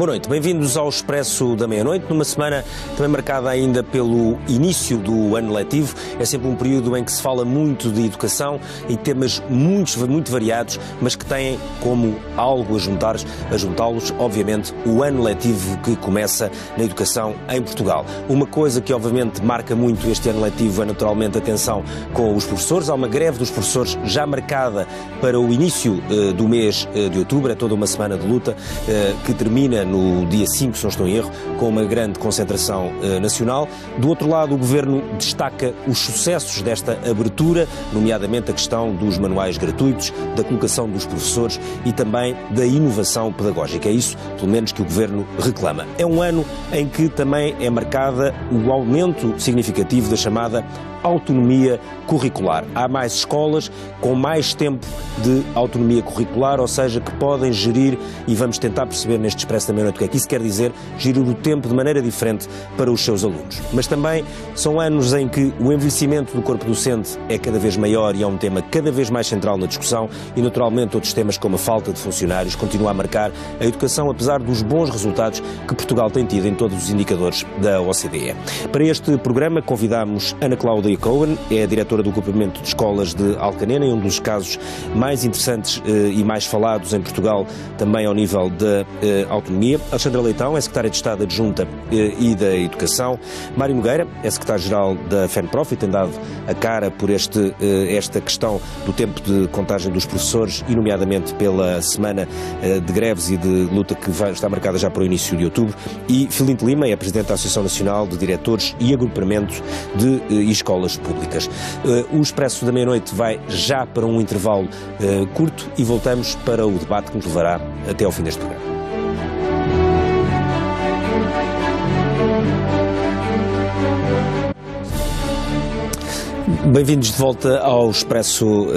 Boa noite, bem-vindos ao Expresso da Meia-Noite, numa semana também marcada ainda pelo início do ano letivo. É sempre um período em que se fala muito de educação e temas muito variados, mas que têm como algo a juntá-los, obviamente, o ano letivo que começa na educação em Portugal. Uma coisa que obviamente marca muito este ano letivo é naturalmente a tensão com os professores. Há uma greve dos professores já marcada para o início do mês de outubro, é toda uma semana de luta que termina no dia 5, se não estou em erro, com uma grande concentração nacional. Do outro lado, o Governo destaca os sucessos desta abertura, nomeadamente a questão dos manuais gratuitos, da colocação dos professores e também da inovação pedagógica. É isso, pelo menos, que o Governo reclama. É um ano em que também é marcada o aumento significativo da chamada autonomia curricular. Há mais escolas com mais tempo de autonomia curricular, ou seja, que podem gerir, e vamos tentar perceber neste Expresso da Meia-Noite o que é que isso quer dizer, gerir o tempo de maneira diferente para os seus alunos. Mas também são anos em que o envelhecimento do corpo docente é cada vez maior e é um tema cada vez mais central na discussão e, naturalmente, outros temas como a falta de funcionários continuam a marcar a educação, apesar dos bons resultados que Portugal tem tido em todos os indicadores da OCDE. Para este programa convidamos Ana Cláudia Cohen, é a diretora do agrupamento de escolas de Alcanena, e um dos casos mais interessantes e mais falados em Portugal, também ao nível da autonomia. Alexandra Leitão é secretária de Estado adjunta e da Educação. Mário Nogueira é secretário-geral da FENPROF e tem dado a cara por esta questão do tempo de contagem dos professores e, nomeadamente, pela semana de greves e de luta que está marcada já para o início de outubro. E Filinto Lima é presidente da Associação Nacional de Diretores e Agrupamentos de Escolas públicas. O Expresso da Meia-Noite vai já para um intervalo curto e voltamos para o debate que nos levará até ao fim deste programa. Bem-vindos de volta ao Expresso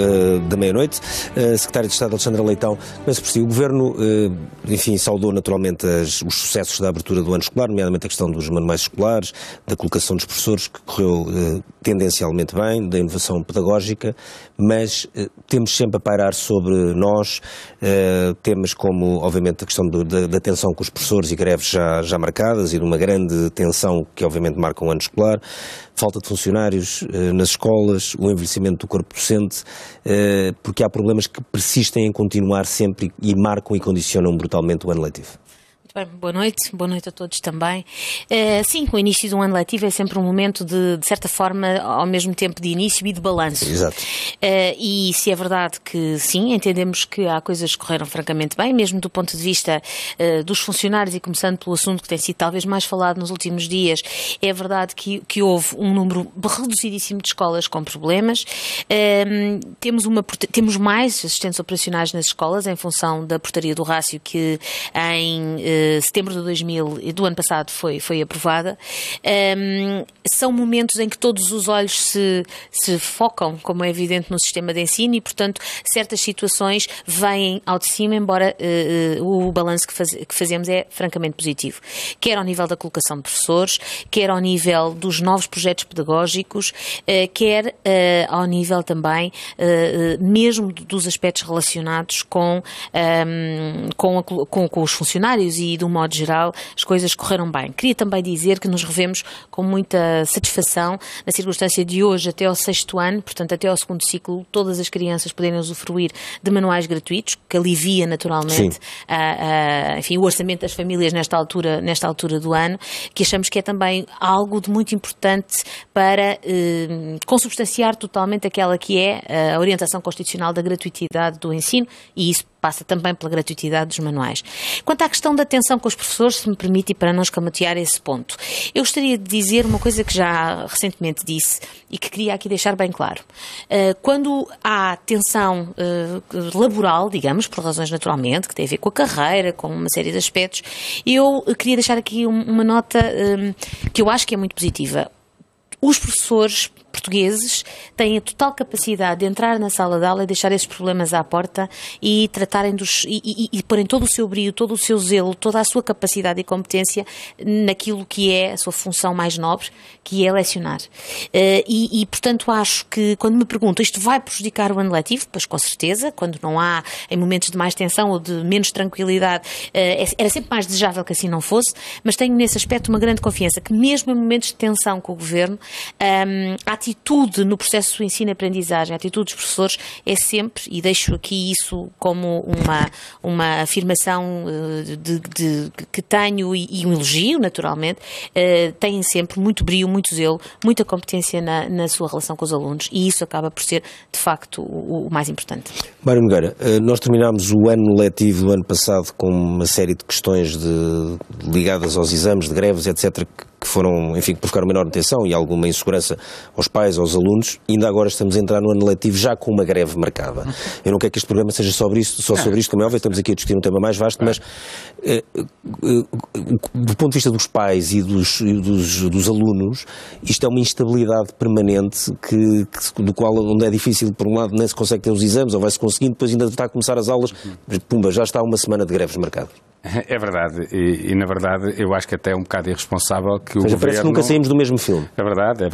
da Meia-Noite. Secretário de Estado Alexandra Leitão, começo por si. O Governo, saudou naturalmente os sucessos da abertura do ano escolar, nomeadamente a questão dos manuais escolares, da colocação dos professores, que correu tendencialmente bem, da inovação pedagógica, mas temos sempre a pairar sobre nós temas como, obviamente, a questão da tensão com os professores e greves já marcadas e de uma grande tensão que, obviamente, marca um ano escolar, falta de funcionários nas escolas, o envelhecimento do corpo docente, porque há problemas que persistem em continuar sempre e marcam e condicionam brutalmente o ano letivo. Boa noite a todos também. Sim, o início de um ano letivo é sempre um momento de certa forma, ao mesmo tempo de início e de balanço. Exato. E se é verdade que sim, entendemos que há coisas que correram francamente bem, mesmo do ponto de vista dos funcionários, e começando pelo assunto que tem sido talvez mais falado nos últimos dias, é verdade que houve um número reduzidíssimo de escolas com problemas. Temos mais assistentes operacionais nas escolas em função da portaria do rácio que em setembro do ano passado foi aprovada. São momentos em que todos os olhos se focam, como é evidente, no sistema de ensino e, portanto, certas situações vêm ao de cima, embora o balanço que fazemos é francamente positivo. Quer ao nível da colocação de professores, quer ao nível dos novos projetos pedagógicos, quer ao nível também mesmo dos aspectos relacionados com os funcionários e, de um modo geral, as coisas correram bem. Queria também dizer que nos revemos com muita satisfação na circunstância de hoje, até ao 6º ano, portanto até ao 2º ciclo, todas as crianças poderem usufruir de manuais gratuitos, que alivia naturalmente o orçamento das famílias nesta altura do ano, que achamos que é também algo de muito importante para consubstanciar totalmente aquela que é a orientação constitucional da gratuitidade do ensino, e isso passa também pela gratuitidade dos manuais. Quanto à questão da tensão com os professores, se me permite, e para não escamotear esse ponto, eu gostaria de dizer uma coisa que já recentemente disse e que queria aqui deixar bem claro. Quando há tensão laboral, digamos, por razões naturalmente, que tem a ver com a carreira, com uma série de aspectos, eu queria deixar aqui uma nota que eu acho que é muito positiva. Os professores portugueses têm a total capacidade de entrar na sala de aula e deixar esses problemas à porta e tratarem e porem todo o seu brio, todo o seu zelo, toda a sua capacidade e competência naquilo que é a sua função mais nobre, que é lecionar. Portanto, acho que, quando me perguntam, isto vai prejudicar o ano letivo? Pois, com certeza, quando não há, em momentos de mais tensão ou de menos tranquilidade, era sempre mais desejável que assim não fosse, mas tenho nesse aspecto uma grande confiança que, mesmo em momentos de tensão com o Governo, a atitude no processo do ensino-aprendizagem, a atitude dos professores é sempre, e deixo aqui isso como uma afirmação que tenho e um elogio, naturalmente, têm sempre muito brio, muito zelo, muita competência na sua relação com os alunos, e isso acaba por ser, de facto, o mais importante. Mário Nogueira, nós terminámos o ano letivo do ano passado com uma série de questões ligadas aos exames, de greves, etc., que foram, enfim, que provocaram menor atenção e alguma insegurança aos pais, aos alunos. Ainda agora estamos a entrar no ano letivo já com uma greve marcada. Eu não quero que este programa seja só sobre isto, como é óbvio, estamos aqui a discutir um tema mais vasto, mas do ponto de vista dos pais e dos alunos, isto é uma instabilidade permanente onde é difícil, por um lado, nem se consegue ter os exames, ou vai-se conseguindo, depois ainda está a começar as aulas, pumba, já está uma semana de greves marcadas. É verdade, e na verdade eu acho que até é um bocado irresponsável que o Governo... Parece que nunca saímos do mesmo filme. É verdade,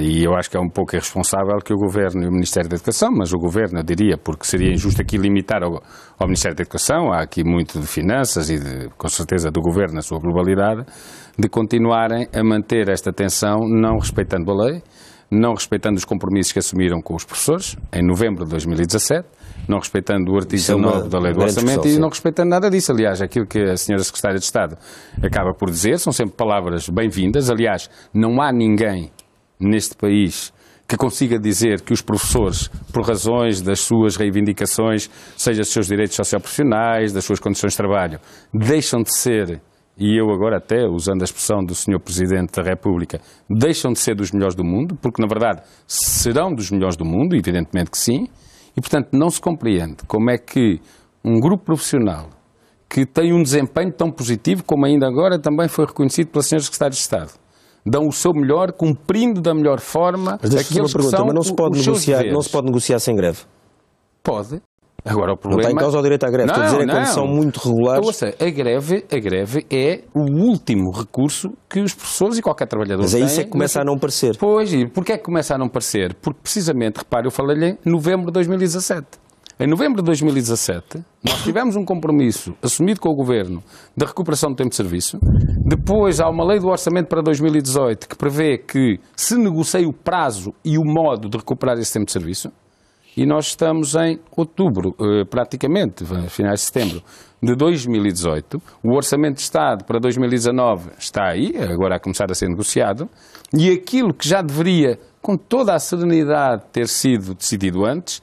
e eu acho que é um pouco irresponsável que o Governo e o Ministério da Educação, mas o Governo, eu diria, porque seria injusto aqui limitar ao Ministério da Educação, há aqui muito de finanças e com certeza do Governo na sua globalidade, de continuarem a manter esta tensão não respeitando a lei, não respeitando os compromissos que assumiram com os professores em novembro de 2017, não respeitando o artigo 19 da Lei do Orçamento e não respeitando nada disso. Aliás, aquilo que a Sra. Secretária de Estado acaba por dizer são sempre palavras bem-vindas. Aliás, não há ninguém neste país que consiga dizer que os professores, por razões das suas reivindicações, seja dos seus direitos socioprofissionais, das suas condições de trabalho, deixam de ser, e eu agora até, usando a expressão do Sr. Presidente da República, deixam de ser dos melhores do mundo, porque na verdade serão dos melhores do mundo, evidentemente que sim, e portanto não se compreende como é que um grupo profissional que tem um desempenho tão positivo, como ainda agora também foi reconhecido pela Sra. Secretária de Estado, dão o seu melhor, cumprindo da melhor forma aqueles que são mas não se pode negociar, não se pode negociar sem greve? Pode. Agora, o problema... Não está em causa o direito à greve, estou a dizer, quando são muito regulares... Ouça, a greve é o último recurso que os professores e qualquer trabalhador têm. Mas é isso é que começa a não parecer. Pois, e porquê é que começa a não parecer? Porque, precisamente, repare, eu falei-lhe em novembro de 2017. Em novembro de 2017, nós tivemos um compromisso assumido com o Governo da recuperação do tempo de serviço. Depois há uma lei do orçamento para 2018 que prevê que se negocie o prazo e o modo de recuperar esse tempo de serviço. E nós estamos em outubro, praticamente, finais de setembro de 2018. O Orçamento de Estado para 2019 está aí, agora a começar a ser negociado. E aquilo que já deveria, com toda a serenidade, ter sido decidido antes,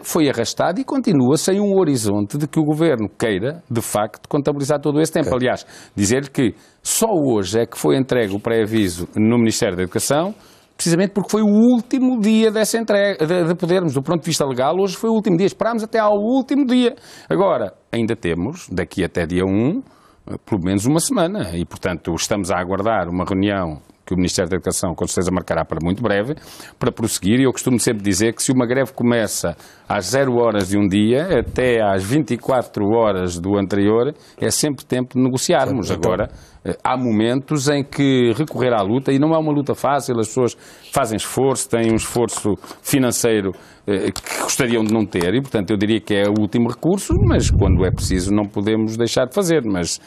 foi arrastado e continua sem um horizonte de que o Governo queira, de facto, contabilizar todo esse tempo. Aliás, dizer-lhe que só hoje é que foi entregue o pré-aviso no Ministério da Educação, precisamente porque foi o último dia dessa entrega, de podermos, do ponto de vista legal, hoje foi o último dia, esperámos até ao último dia. Agora, ainda temos, daqui até dia 1, pelo menos uma semana, e portanto estamos a aguardar uma reunião que o Ministério da Educação com certeza marcará para muito breve, para prosseguir, e eu costumo sempre dizer que se uma greve começa às 0 horas de um dia, até às 24 horas do anterior, é sempre tempo de negociarmos. Agora, há momentos em que recorrer à luta, e não é uma luta fácil, as pessoas fazem esforço, têm um esforço financeiro que gostariam de não ter, e portanto eu diria que é o último recurso, mas quando é preciso não podemos deixar de fazer. Mas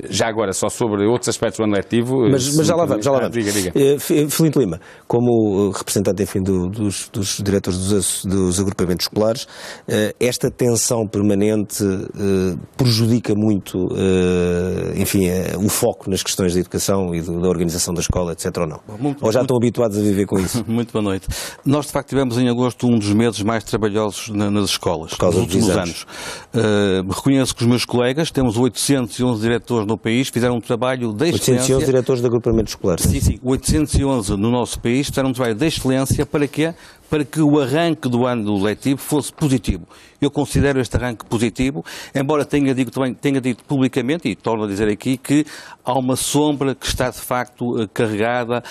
já agora, só sobre outros aspectos do ano letivo... Mas já lá vamos. Diga. Filipe Lima, como representante, enfim, dos diretores dos agrupamentos escolares, esta tensão permanente prejudica muito, enfim, o foco nas questões da educação e da organização da escola, etc. ou não? Ou já estão habituados a viver com isso? Muito boa noite. Nós, de facto, tivemos em agosto um dos meses mais trabalhosos nas escolas, nos últimos anos. Reconheço que os meus colegas, temos 811 diretores no país, fizeram um trabalho de excelência... 811 diretores de agrupamentos escolares? Sim, 811 no nosso país fizeram um trabalho de excelência para quê? para que o arranque do ano letivo fosse positivo. Eu considero este arranque positivo, embora tenha dito publicamente, e torno a dizer aqui, que há uma sombra que está de facto carregada,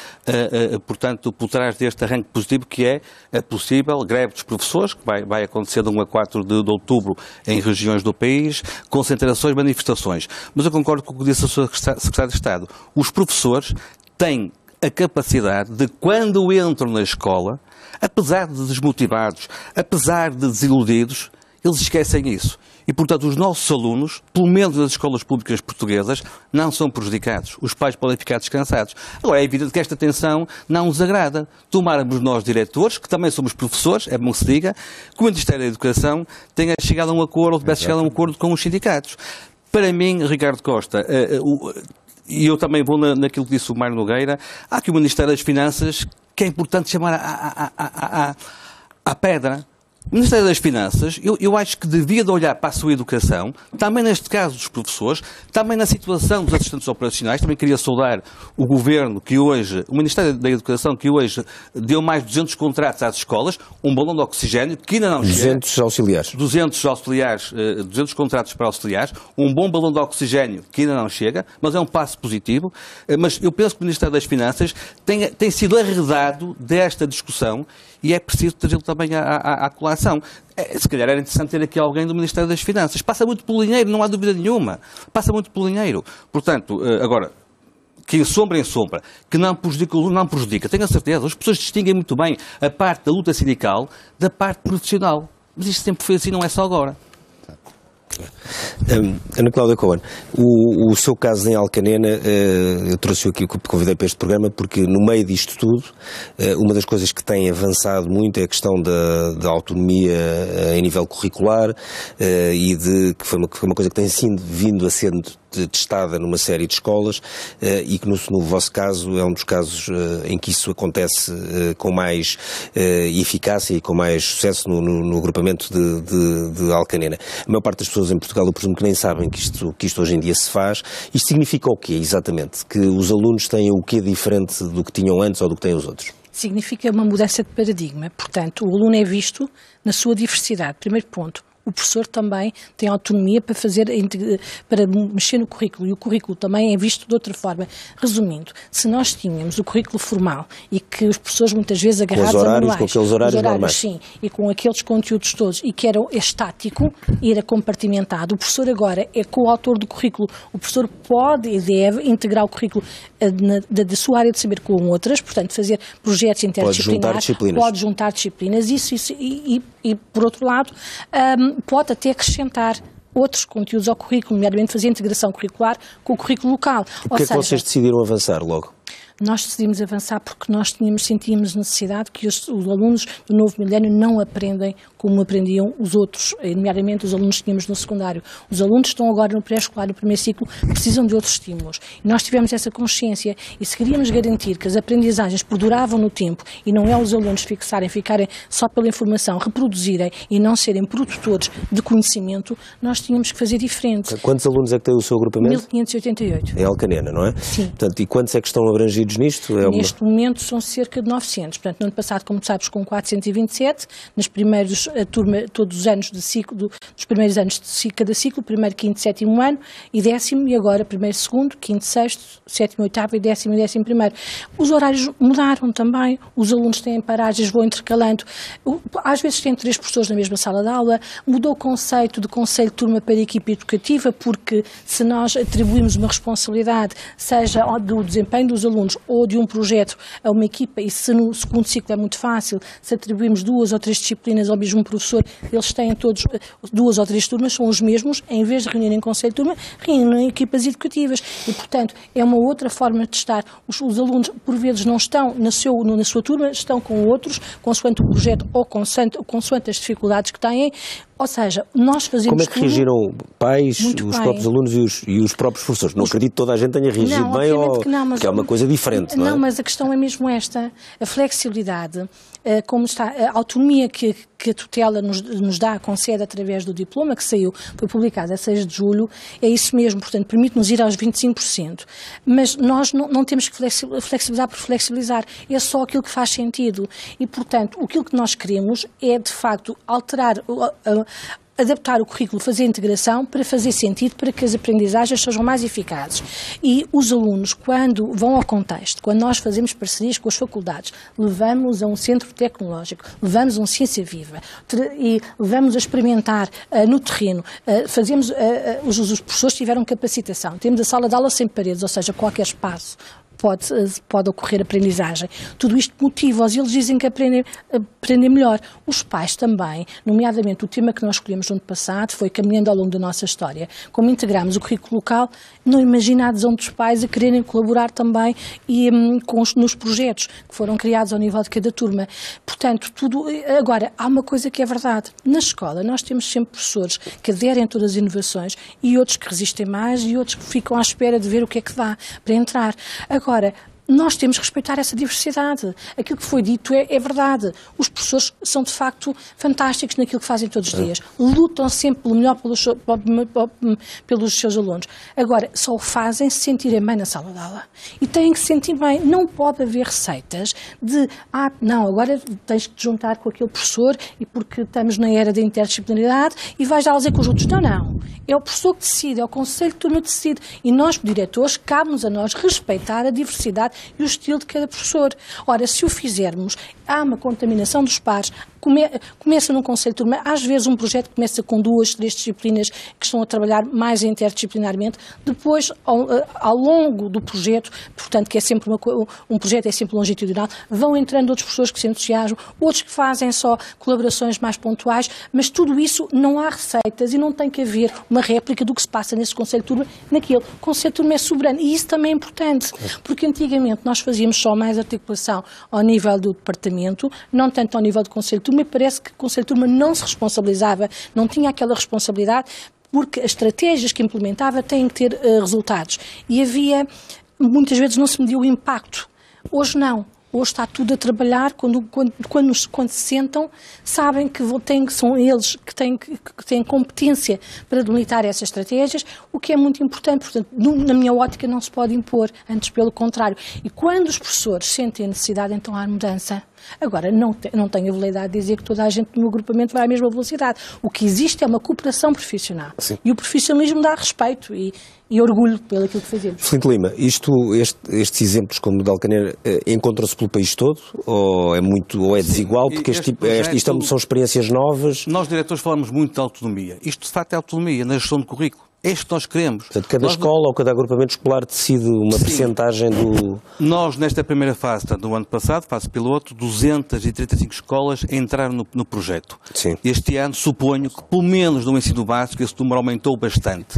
portanto, por trás deste arranque positivo, que é a possível greve dos professores, que vai acontecer de 1 a 4 de outubro em regiões do país, concentrações, manifestações. Mas eu concordo com o que disse a Sra. Secretária de Estado. Os professores têm a capacidade de, quando entram na escola, apesar de desmotivados, apesar de desiludidos, eles esquecem isso. E, portanto, os nossos alunos, pelo menos nas escolas públicas portuguesas, não são prejudicados. Os pais podem ficar descansados. Agora, é evidente que esta tensão não nos agrada. Tomáramos nós, diretores, que também somos professores, é bom que se diga, que o Ministério da Educação tenha chegado a um acordo, ou tivesse chegado a um acordo com os sindicatos. Para mim, Ricardo Costa, e eu também vou naquilo que disse o Mário Nogueira, há aqui o Ministério das Finanças que é importante chamar à pedra. O Ministério das Finanças, eu acho que devia de olhar para a sua educação, também neste caso dos professores, também na situação dos assistentes operacionais. Também queria saudar o Governo que hoje, o Ministério da Educação que hoje deu mais de 200 contratos às escolas, um balão de oxigênio que ainda não chega. 200 auxiliares. 200 contratos para auxiliares, um bom balão de oxigênio que ainda não chega, mas é um passo positivo. Mas eu penso que o Ministério das Finanças tem sido arredado desta discussão e é preciso trazê-lo também à colação. Se calhar era interessante ter aqui alguém do Ministério das Finanças. Passa muito pelo dinheiro, não há dúvida nenhuma. Passa muito pelo dinheiro. Portanto, agora, que sombra em sombra, que não prejudica o aluno, não prejudica. Tenho a certeza. As pessoas distinguem muito bem a parte da luta sindical da parte profissional. Mas isto sempre foi assim, não é só agora. Ana Cláudia Cohen, o seu caso em Alcanena, eu trouxe-o aqui, convidei para este programa porque no meio disto tudo, uma das coisas que tem avançado muito é a questão da autonomia em nível curricular e que foi uma coisa que tem vindo a ser testada numa série de escolas e que no vosso caso é um dos casos em que isso acontece com mais eficácia e com mais sucesso no agrupamento de Alcanena. A maior parte das pessoas em Portugal, eu presumo que nem sabem que isto hoje em dia se faz. Isto significa o quê, exatamente? Que os alunos têm o quê diferente do que tinham antes ou do que têm os outros? Significa uma mudança de paradigma. Portanto, o aluno é visto na sua diversidade. Primeiro ponto. O professor também tem autonomia para mexer no currículo, e o currículo também é visto de outra forma. Resumindo, se nós tínhamos o currículo formal e que os professores muitas vezes agarrados a manuais, com aqueles horários normais, sim, e com aqueles conteúdos todos, e que era estático e era compartimentado, o professor agora é coautor do currículo. O professor pode e deve integrar o currículo da sua área de saber com outras, portanto fazer projetos interdisciplinares, pode juntar disciplinas, e por outro lado, pode até acrescentar outros conteúdos ao currículo, nomeadamente fazer integração curricular com o currículo local. Porquê é que vocês decidiram avançar logo? Nós decidimos avançar porque nós sentíamos necessidade que os alunos do novo milénio não aprendem como aprendiam os outros, nomeadamente os alunos que tínhamos no secundário. Os alunos que estão agora no pré-escolar, no primeiro ciclo, precisam de outros estímulos. E nós tivemos essa consciência, e se queríamos garantir que as aprendizagens perduravam no tempo e não é os alunos ficarem só pela informação, reproduzirem e não serem produtores de conhecimento, nós tínhamos que fazer diferente. Quantos alunos é que tem o seu agrupamento? 1588. É Alcanena, não é? Sim. Portanto, e quantos é que estão abrangidos nisto? Neste momento são cerca de 900. Portanto, no ano passado, como sabes, com 427, nos primeiros todos os anos de ciclo, dos primeiros anos de cada ciclo, primeiro, quinto, sétimo ano e décimo, e agora primeiro, segundo, quinto, sexto, sétimo, oitavo e décimo primeiro. Os horários mudaram também, os alunos têm paragens, vão intercalando, às vezes têm 3 professores na mesma sala de aula, mudou o conceito de conselho de turma para a equipe educativa, porque se nós atribuímos uma responsabilidade, seja do desempenho dos alunos ou de um projeto a uma equipa, e se no segundo ciclo é muito fácil, se atribuímos 2 ou 3 disciplinas ao mesmo professor, eles têm todos 2 ou 3 turmas, são os mesmos, em vez de reunirem em conselho de turma, reúnem em equipas educativas. E, portanto, é uma outra forma de estar. Os alunos, por vezes, não estão na sua turma, estão com outros, consoante o projeto ou consoante as dificuldades que têm. Ou seja, nós fazemos. Como é que reagiram pais, os próprios alunos e os própriros professores? Não acredito que toda a gente tenha reagido bem, ou que é uma coisa diferente, não é? Não, mas a questão é mesmo esta. A flexibilidade, como está, a autonomia que que a tutela nos dá, concede através do diploma, que foi publicado a 6 de julho, é isso mesmo, portanto, permite-nos ir aos 25%. Mas nós não temos que flexibilizar por flexibilizar, é só aquilo que faz sentido. E, portanto, aquilo que nós queremos é, de facto, adaptar o currículo, fazer a integração para fazer sentido, para que as aprendizagens sejam mais eficazes. E os alunos, quando vão ao contexto, quando nós fazemos parcerias com as faculdades, levamos a um centro tecnológico, levamos a um Ciência Viva e levamos a experimentar no terreno, os professores tiveram capacitação, temos a sala de aula sem paredes, ou seja, qualquer espaço pode ocorrer aprendizagem. Tudo isto motiva-os e eles dizem que aprendem melhor. Os pais também, nomeadamente o tema que nós escolhemos no ano passado, foi caminhando ao longo da nossa história. Como integramos o currículo local, não imagina a adesão dos pais a quererem colaborar também nos projetos que foram criados ao nível de cada turma. Portanto, agora, há uma coisa que é verdade. Na escola, nós temos sempre professores que aderem a todas as inovações e outros que resistem mais e outros que ficam à espera de ver o que é que dá para entrar. Agora, nós temos que respeitar essa diversidade. Aquilo que foi dito é verdade. Os professores são, de facto, fantásticos naquilo que fazem todos os dias. Lutam sempre pelo melhor pelos seus alunos. Agora, só o fazem se sentirem bem na sala de aula. E têm que se sentir bem. Não pode haver receitas de, não, agora tens que te juntar com aquele professor e porque estamos na era da interdisciplinaridade e vais dar aulas em conjuntos. Não. É o professor que decide, é o conselho de turma que decide. E nós, diretores, cabe-nos a nós respeitar a diversidade e o estilo de cada professor. Ora, se o fizermos, há uma contaminação dos pares. Começa num conselho de turma, às vezes um projeto começa com 2, 3 disciplinas que estão a trabalhar mais interdisciplinarmente, depois, ao longo do projeto, portanto, que é sempre um projeto é sempre longitudinal, vão entrando outros professores que se entusiasmam, outros que fazem só colaborações mais pontuais, mas tudo isso não há receitas e não tem que haver uma réplica do que se passa nesse conselho de turma naquele. O conselho de turma é soberano e isso também é importante, porque antigamente nós fazíamos só mais articulação ao nível do departamento, não tanto ao nível do conselho de turma, e parece que o conselho de turma não se responsabilizava, não tinha aquela responsabilidade, porque as estratégias que implementava têm que ter resultados. E muitas vezes não se mediu o impacto. Hoje não. Hoje está tudo a trabalhar, quando se sentam, sabem que são eles que têm competência para delimitar essas estratégias, o que é muito importante. Portanto, na minha ótica, não se pode impor, antes pelo contrário. E quando os professores sentem a necessidade, então há mudança. Agora, não tenho a veleidade de dizer que toda a gente no agrupamento vai à mesma velocidade. O que existe é uma cooperação profissional. Sim. E o profissionalismo dá respeito e orgulho pelo aquilo que fazemos. Filipe Lima, estes exemplos como o de Alcaner encontram-se pelo país todo ou é desigual? Porque isto são experiências novas. Nós, diretores, falamos muito de autonomia. Isto, de facto, é autonomia na gestão do currículo. É isto que nós queremos. Portanto, cada escola ou cada agrupamento escolar decide uma percentagem do... Nós, nesta primeira fase, no ano passado, fase piloto, 235 escolas entraram no projeto. Sim. Este ano, suponho que, pelo menos no ensino básico, esse número aumentou bastante.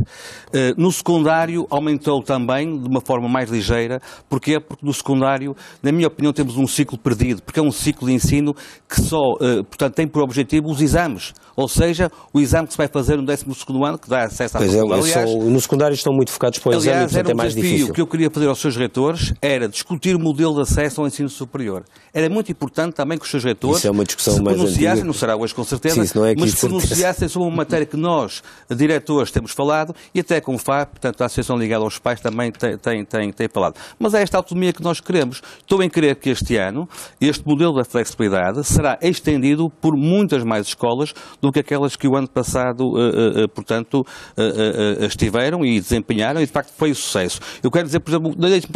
No secundário, aumentou também, de uma forma mais ligeira. Porquê? Porque no secundário, na minha opinião, temos um ciclo perdido, porque é um ciclo de ensino que portanto, tem por objetivo os exames. Ou seja, o exame que se vai fazer no 12º ano, que dá acesso à faculdade. Aliás, no secundário estão muito focados para o exame e, portanto, é mais difícil. O que eu queria fazer aos seus reitores era discutir o modelo de acesso ao ensino superior. Era muito importante também que os seus reitores se pronunciassem, não será hoje com certeza, mas pronunciassem sobre uma matéria que nós, diretores, temos falado e até com o FAP, portanto a Associação Ligada aos Pais também tem falado. Mas é esta autonomia que nós queremos. Estou em crer que este ano, este modelo da flexibilidade será estendido por muitas mais escolas do que aquelas que o ano passado, portanto, estiveram e desempenharam e de facto foi um sucesso. Eu quero dizer, por exemplo,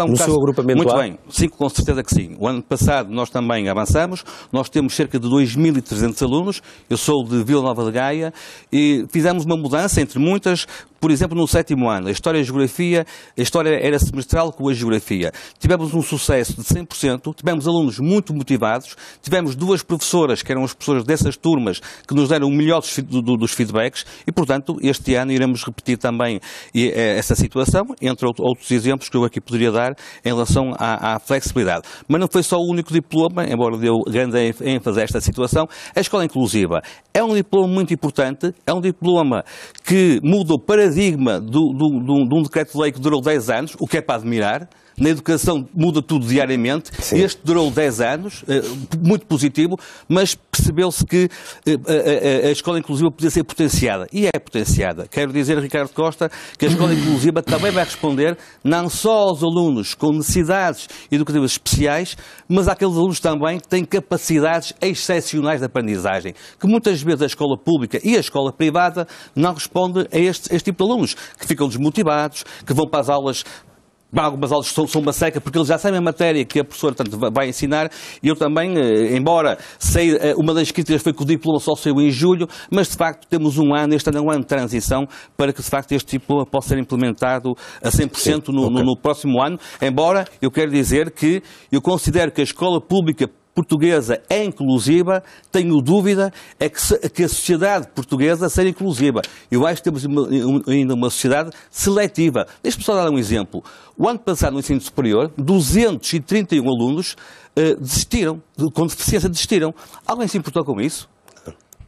no seu agrupamento muito bem, sim, com certeza que sim. O ano passado nós também avançamos, nós temos cerca de 2.300 alunos, eu sou de Vila Nova de Gaia e fizemos uma mudança entre muitas. Por exemplo, no 7º ano, a História e a Geografia, a História era semestral com a Geografia. Tivemos um sucesso de 100%, tivemos alunos muito motivados, tivemos 2 professoras, que eram as professoras dessas turmas, que nos deram o melhor dos feedbacks e, portanto, este ano iremos repetir também essa situação, entre outros exemplos que eu aqui poderia dar em relação à flexibilidade. Mas não foi só o único diploma, embora deu grande ênfase a esta situação. A Escola Inclusiva é um diploma muito importante, é um diploma que muda o paradigma de um decreto-lei que durou 10 anos, o que é para admirar. na educação muda tudo diariamente. Sim. Este durou 10 anos, muito positivo, mas percebeu-se que a escola inclusiva podia ser potenciada. E é potenciada. Quero dizer, Ricardo Costa, que a escola inclusiva também vai responder não só aos alunos com necessidades educativas especiais, mas àqueles alunos também que têm capacidades excepcionais de aprendizagem, que muitas vezes a escola pública e a escola privada não respondem a este tipo de alunos, que ficam desmotivados, que vão para as aulas. Algumas aulas são uma seca, porque eles já sabem a matéria que a professora vai ensinar, e eu também, embora sei, uma das críticas foi que o diploma só saiu em julho, mas de facto temos um ano, este ano é um ano de transição, para que de facto este diploma possa ser implementado a 100% no próximo ano, embora eu quero dizer que eu considero que a escola pública portuguesa é inclusiva, tenho dúvida que a sociedade portuguesa seja inclusiva. Eu acho que temos ainda uma sociedade seletiva. Deixe-me só dar um exemplo. O ano passado, no ensino superior, 231 alunos desistiram, com deficiência desistiram. Alguém se importou com isso?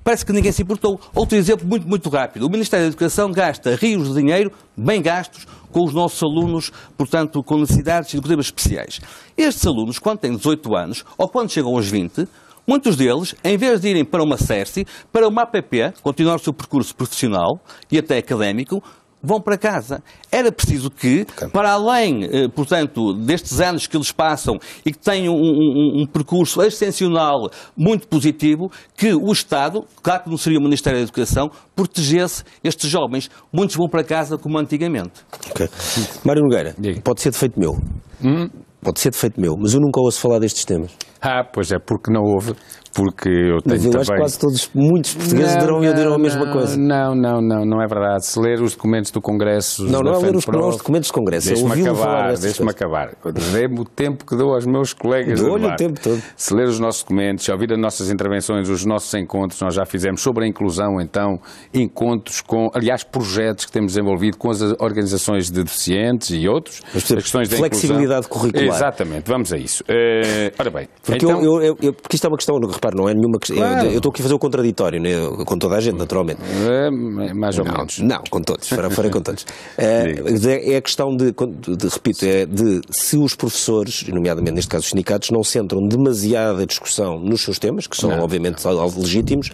Parece que ninguém se importou. Outro exemplo muito rápido. O Ministério da Educação gasta rios de dinheiro, bem gastos, com os nossos alunos, portanto, com necessidades educativas especiais. Estes alunos, quando têm 18 anos, ou quando chegam aos 20, muitos deles, em vez de irem para uma CERSI, para uma APP, continuar o seu percurso profissional e até académico, vão para casa. Era preciso que, para além, portanto, destes anos que eles passam e que têm um percurso excepcional muito positivo, que o Estado, claro que não seria o Ministério da Educação, protegesse estes jovens. Muitos vão para casa como antigamente. Okay. Mário Nogueira, pode ser defeito meu. Pode ser defeito meu, mas eu nunca ouço falar destes temas. Pois é, porque não houve, porque eu tenho mas eu também... acho que quase todos, muitos portugueses dirão a mesma coisa. Não é verdade. Se ler os documentos do Congresso... Não é ler os documentos do Congresso. Deixa-me acabar. Dê-me o tempo que dou aos meus colegas. Dou-lhe o tempo todo. Se ler os nossos documentos, se ouvir as nossas intervenções, os nossos encontros, nós já fizemos sobre a inclusão, então, encontros com, aliás, projetos que temos desenvolvido com as organizações de deficientes e outros. As questões da flexibilidade curricular. Exatamente, vamos a isso. Ora bem... Porque, então... porque isto é uma questão, repare, não é nenhuma questão. Claro. Eu estou aqui a fazer o contraditório, né? Com toda a gente, naturalmente. Mais ou menos. Não, com todos, farei com todos. É a questão repito, de se os professores, nomeadamente neste caso os sindicatos, não centram demasiada discussão nos seus temas, que são obviamente legítimos,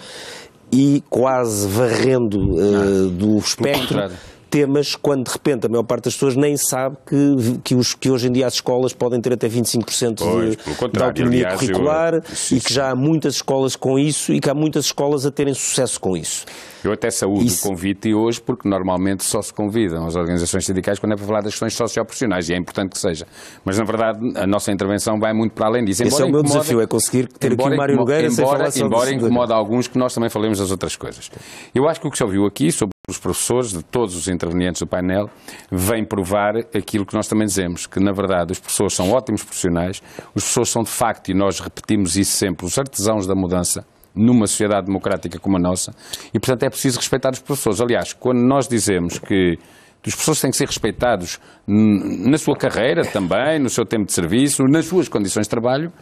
e quase varrendo do espectro temas quando de repente a maior parte das pessoas nem sabe que hoje em dia as escolas podem ter até 25% de autonomia curricular e que já há muitas escolas com isso e que há muitas escolas a terem sucesso com isso. Eu até saúdo o convite hoje, porque normalmente só se convidam as organizações sindicais quando é para falar das questões socioprofissionais, e é importante que seja. Mas, na verdade, a nossa intervenção vai muito para além disso. Esse é o meu desafio, é conseguir ter aqui o Mário Nogueira sem falar sobre embora incomoda alguns que nós também falemos das outras coisas. Eu acho que o que se ouviu aqui sobre os professores, de todos os intervenientes do painel, vem provar aquilo que nós também dizemos, que, na verdade, os professores são ótimos profissionais, os professores são, de facto, e nós repetimos isso sempre, os artesãos da mudança, numa sociedade democrática como a nossa, e portanto é preciso respeitar os professores. Aliás, quando nós dizemos que os professores têm que ser respeitados na sua carreira também, no seu tempo de serviço, nas suas condições de trabalho,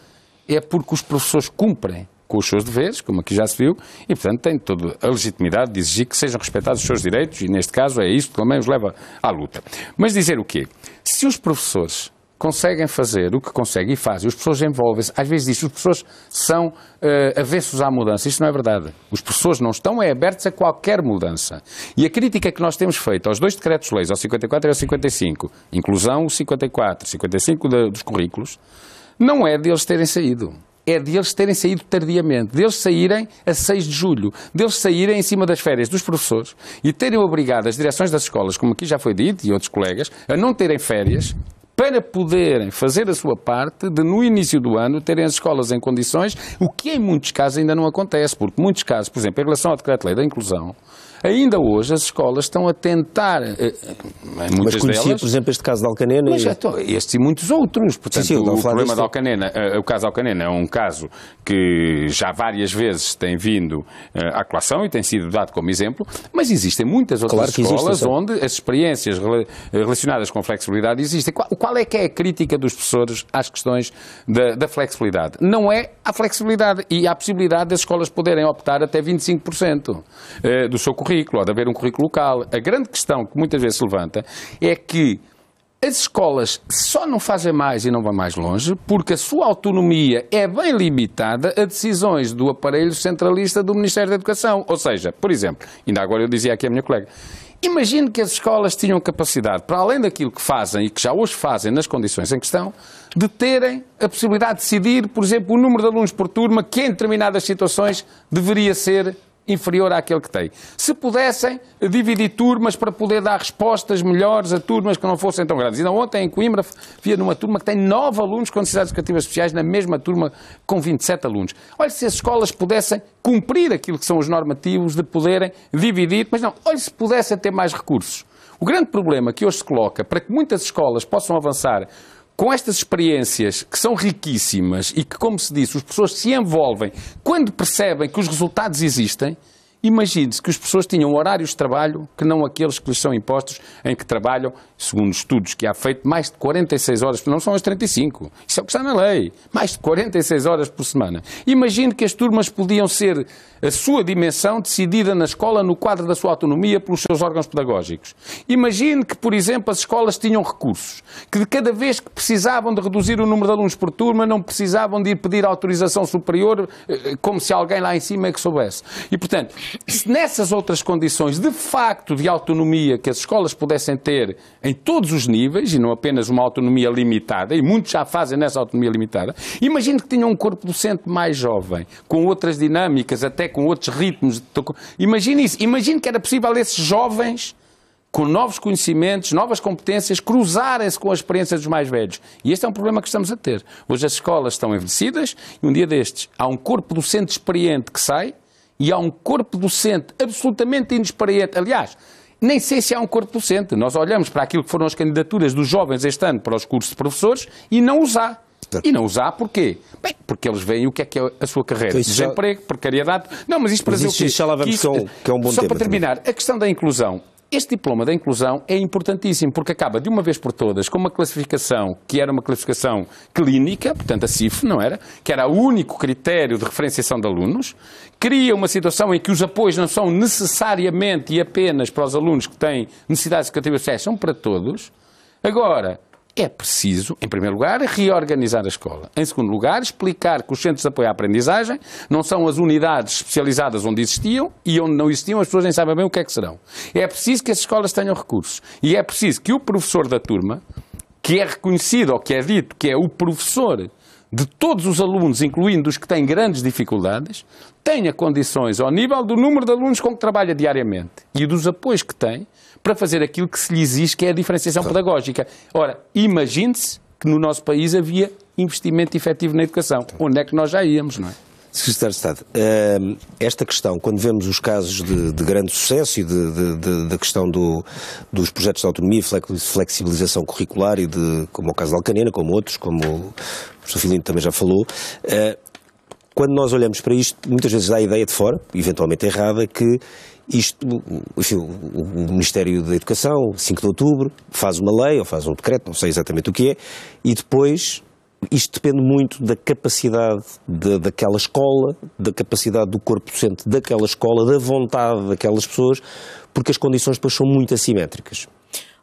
é porque os professores cumprem com os seus deveres, como aqui já se viu, e portanto têm toda a legitimidade de exigir que sejam respeitados os seus direitos, e neste caso é isso que também os leva à luta. Mas dizer o quê? Se os professores conseguem fazer o que conseguem e fazem, os professores envolvem-se, às vezes diz, os professores são avessos à mudança. Isto não é verdade. Os professores não estão abertos a qualquer mudança. E a crítica que nós temos feito aos dois decretos-leis, ao 54 e ao 55, inclusão, o 54, 55 dos currículos, não é deles terem saído. É deles terem saído tardiamente, deles saírem a 6 de julho, deles saírem em cima das férias dos professores e terem obrigado as direções das escolas, como aqui já foi dito, e outros colegas, a não terem férias, para poderem fazer a sua parte de, no início do ano, terem as escolas em condições, o que em muitos casos ainda não acontece, porque muitos casos, por exemplo, em relação ao decreto-lei da inclusão, ainda hoje as escolas estão a tentar, mas conhecia, por exemplo, este caso de Alcanena? Mas estes e muitos outros. Portanto, sim, o problema de Alcanena, o caso de Alcanena é um caso que já várias vezes tem vindo à colação e tem sido dado como exemplo, mas existem muitas outras escolas onde as experiências relacionadas com a flexibilidade existem. Qual é que é a crítica dos professores às questões da flexibilidade? Não é a flexibilidade e a possibilidade das escolas poderem optar até 25% do seu currículo, ou de haver um currículo local. A grande questão que muitas vezes se levanta é que As escolas só não fazem mais e não vão mais longe porque a sua autonomia é bem limitada a decisões do aparelho centralista do Ministério da Educação. Ou seja, por exemplo, ainda agora eu dizia aqui à minha colega, imagine que as escolas tinham capacidade, para além daquilo que fazem e que já hoje fazem nas condições em questão, de terem a possibilidade de decidir, por exemplo, o número de alunos por turma que em determinadas situações deveria ser inferior àquele que tem. Se pudessem dividir turmas para poder dar respostas melhores a turmas que não fossem tão grandes. Ainda ontem em Coimbra via numa turma que tem 9 alunos com necessidades educativas especiais na mesma turma com 27 alunos. Olha, se as escolas pudessem cumprir aquilo que são os normativos de poderem dividir, mas não, olha, se pudessem ter mais recursos. O grande problema que hoje se coloca para que muitas escolas possam avançar com estas experiências que são riquíssimas e que, como se disse, as pessoas se envolvem quando percebem que os resultados existem, imagine-se que as pessoas tinham horários de trabalho que não aqueles que lhes são impostos, em que trabalham, segundo estudos que há feito, mais de 46 horas, não são as 35. Isso é o que está na lei. Mais de 46 horas por semana. Imagine que as turmas podiam ser a sua dimensão decidida na escola no quadro da sua autonomia pelos seus órgãos pedagógicos. Imagine que, por exemplo, as escolas tinham recursos, que de cada vez que precisavam de reduzir o número de alunos por turma, não precisavam de ir pedir autorização superior, como se alguém lá em cima é que soubesse. E, portanto, se nessas outras condições, de facto, de autonomia que as escolas pudessem ter em todos os níveis, e não apenas uma autonomia limitada, e muitos já fazem nessa autonomia limitada, imagine que tinham um corpo docente mais jovem, com outras dinâmicas, até com outros ritmos. Imagine isso. Imagine que era possível esses jovens, com novos conhecimentos, novas competências, cruzarem-se com a experiência dos mais velhos. E este é um problema que estamos a ter. Hoje as escolas estão envelhecidas e um dia destes há um corpo docente experiente que sai e há um corpo docente absolutamente inexperiente. Aliás, nem sei se há um corpo docente. Nós olhamos para aquilo que foram as candidaturas dos jovens este ano para os cursos de professores e não os há. E não usar porquê? Bem, porque eles veem o que é a sua carreira. Então, desemprego, precariedade. Não, mas isto para dizer o quê? Já lá vamos, que é um bom só tema para terminar, também. A questão da inclusão. Este diploma da inclusão é importantíssimo porque acaba de uma vez por todas com uma classificação que era uma classificação clínica, portanto a CIF, não era? Que era o único critério de referenciação de alunos. Cria uma situação em que os apoios não são necessariamente e apenas para os alunos que têm necessidades educativas especiais, são para todos. Agora, é preciso, em primeiro lugar, reorganizar a escola. Em segundo lugar, explicar que os centros de apoio à aprendizagem não são as unidades especializadas onde existiam e onde não existiam as pessoas nem sabem bem o que é que serão. É preciso que as escolas tenham recursos. E é preciso que o professor da turma, que é reconhecido ou que é dito que é o professor de todos os alunos, incluindo os que têm grandes dificuldades, tenha condições ao nível do número de alunos com que trabalha diariamente e dos apoios que tem para fazer aquilo que se lhe exige, que é a diferenciação pedagógica. Ora, imagine-se que no nosso país havia investimento efetivo na educação. Onde é que nós já íamos, não é? Secretário de Estado, esta questão, quando vemos os casos de grande sucesso e da questão dos projetos de autonomia e flexibilização curricular, e como o caso da Alcanena, como outros, como o professor Filino também já falou, quando nós olhamos para isto, muitas vezes dá a ideia de fora, eventualmente errada, que isto, enfim, o Ministério da Educação, 5 de outubro, faz uma lei ou faz um decreto, não sei exatamente o que é, e depois isto depende muito da capacidade daquela escola, da capacidade do corpo docente daquela escola, da vontade daquelas pessoas, porque as condições depois são muito assimétricas.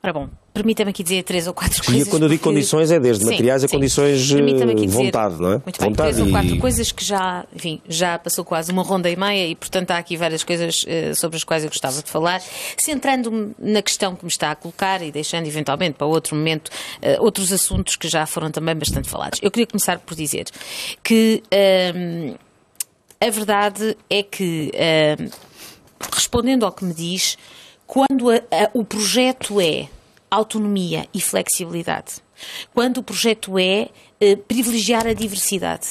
Ora bom, permita-me aqui dizer 3 ou 4 coisas. E quando eu digo condições é desde materiais a condições de vontade, não é? Muito bem, 3 ou 4 coisas que já passou quase uma ronda e meia e, portanto, há aqui várias coisas sobre as quais eu gostava de falar. Centrando-me na questão que me está a colocar e deixando, eventualmente, para outro momento, outros assuntos que já foram também bastante falados. Eu queria começar por dizer que a verdade é que, respondendo ao que me diz, quando o projeto é autonomia e flexibilidade, quando o projeto é privilegiar a diversidade,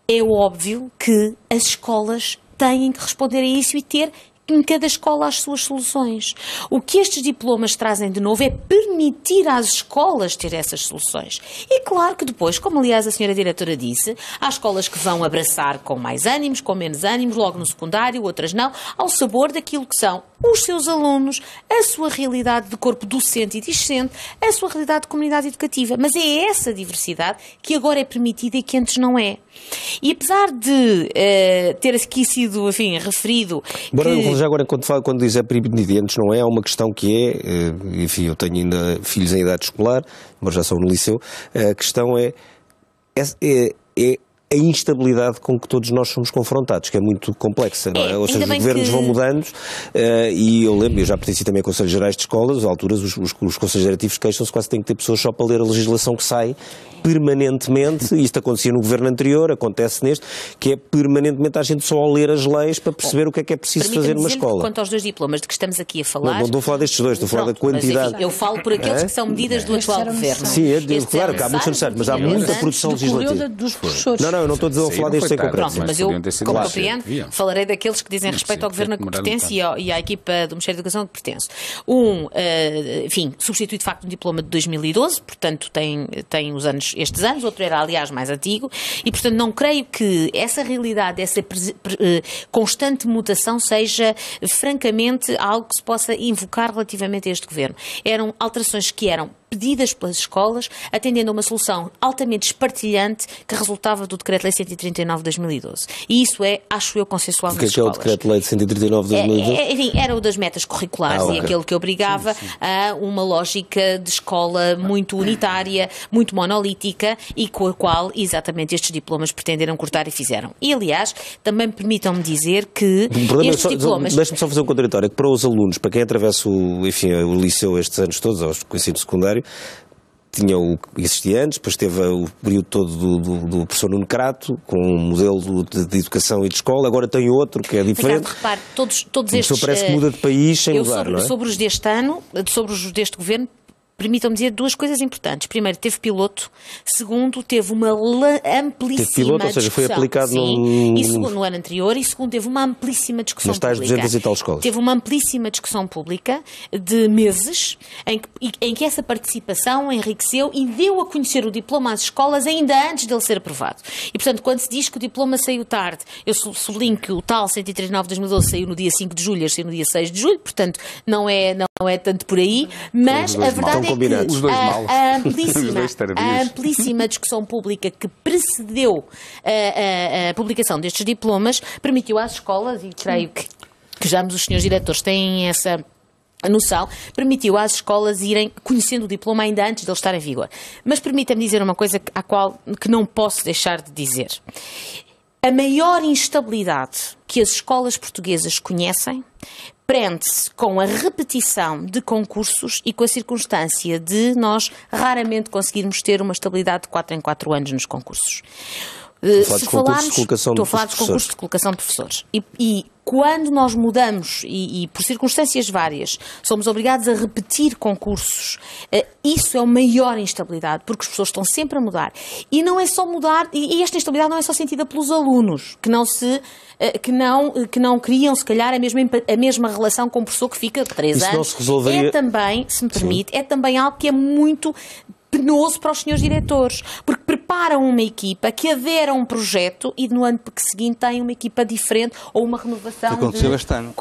é óbvio que as escolas têm que responder a isso e ter em cada escola as suas soluções. O que estes diplomas trazem de novo é permitir às escolas ter essas soluções. E claro que depois, como aliás a senhora diretora disse, há escolas que vão abraçar com mais ânimos, com menos ânimos, logo no secundário, outras não, ao sabor daquilo que são os seus alunos, a sua realidade de corpo docente e discente, a sua realidade de comunidade educativa. Mas é essa diversidade que agora é permitida e que antes não é. E apesar de ter aqui sido, enfim, referido... Embora já agora, quando diz é permitente, não é? Há uma questão que é, enfim, eu tenho ainda filhos em idade escolar, mas já são no liceu, a questão é a instabilidade com que todos nós somos confrontados, que é muito complexa, não é? Ou seja, os governos vão mudando, e eu já pertenci também a Conselhos Gerais de Escolas, às alturas os Conselhos Diretivos queixam-se quase que têm que ter pessoas só para ler a legislação que sai permanentemente, isto acontecia no governo anterior, acontece neste, que é permanentemente a gente só a ler as leis para perceber o que é preciso fazer numa escola. Quanto aos 2 diplomas de que estamos aqui a falar... Não estou a falar destes 2, estou a falar da quantidade. Mas, enfim, eu falo por aqueles que são medidas do atual governo. Sim, claro que há muitos necessários, mas há muita produção legislativa. Dos professores. Não, eu não estou a falar destes em concreto. Mas eu, como compreendo, falarei daqueles que dizem respeito ao governo que pertence e à equipa do Ministério da Educação que pertence. Enfim, substitui de facto um diploma de 2012, portanto tem estes anos, outro era aliás mais antigo, e portanto não creio que essa realidade, essa constante mutação seja francamente algo que se possa invocar relativamente a este governo. Eram alterações que eram pedidas pelas escolas, atendendo a uma solução altamente espartilhante que resultava do Decreto-Lei 139 de 2012. E isso é, acho eu, consensual nas escolas. O que é o Decreto-Lei de 139 de 2012? Enfim, era o das metas curriculares e aquele que obrigava a uma lógica de escola muito unitária, muito monolítica e com a qual exatamente estes diplomas pretenderam cortar e fizeram. E, aliás, também permitam-me dizer que estes diplomas... Deixa-me só fazer um contraditório, que para os alunos, para quem atravessa o liceu estes anos todos, ao ensino secundário, tinha o que existia antes, depois teve o período todo do professor Nuno Crato, com um modelo de educação e de escola, agora tem outro que é diferente. Ricardo, repare, todos estes... parece que muda de país sem mudar, não é? Sobre os deste ano, sobre os deste governo, permitam-me dizer 2 coisas importantes. Primeiro, teve piloto. Segundo, teve uma amplíssima teve piloto, ou seja, foi aplicado no ano anterior. E segundo, teve uma amplíssima discussão pública. Nas tais 200 e tal escolas. Teve uma amplíssima discussão pública de meses em que essa participação enriqueceu e deu a conhecer o diploma às escolas ainda antes dele ser aprovado. E, portanto, quando se diz que o diploma saiu tarde, eu sublinho que o tal 139 de 2012 saiu no dia 5 de julho, saiu no dia 6 de julho, portanto, não é tanto por aí, mas a verdade é que a amplíssima discussão pública que precedeu a publicação destes diplomas permitiu às escolas, e creio que já os senhores diretores têm essa noção, permitiu às escolas irem conhecendo o diploma ainda antes de ele estar em vigor. Mas permita-me dizer uma coisa que não posso deixar de dizer. A maior instabilidade que as escolas portuguesas conhecem prende-se com a repetição de concursos e com a circunstância de nós raramente conseguirmos ter uma estabilidade de 4 em 4 anos nos concursos. Estou a falar dos concursos de colocação de professores. E quando nós mudamos, e por circunstâncias várias, somos obrigados a repetir concursos, isso é a maior instabilidade, porque as pessoas estão sempre a mudar. E não é só mudar, e esta instabilidade não é só sentida pelos alunos, que não criam, se calhar, a mesma relação com o professor que fica 3 anos. Não se resolveria... É também, se me permite, é também algo que é muito penoso para os senhores diretores, porque preparam uma equipa que adere a um projeto e no ano seguinte têm uma equipa diferente ou uma renovação aconteceu este ano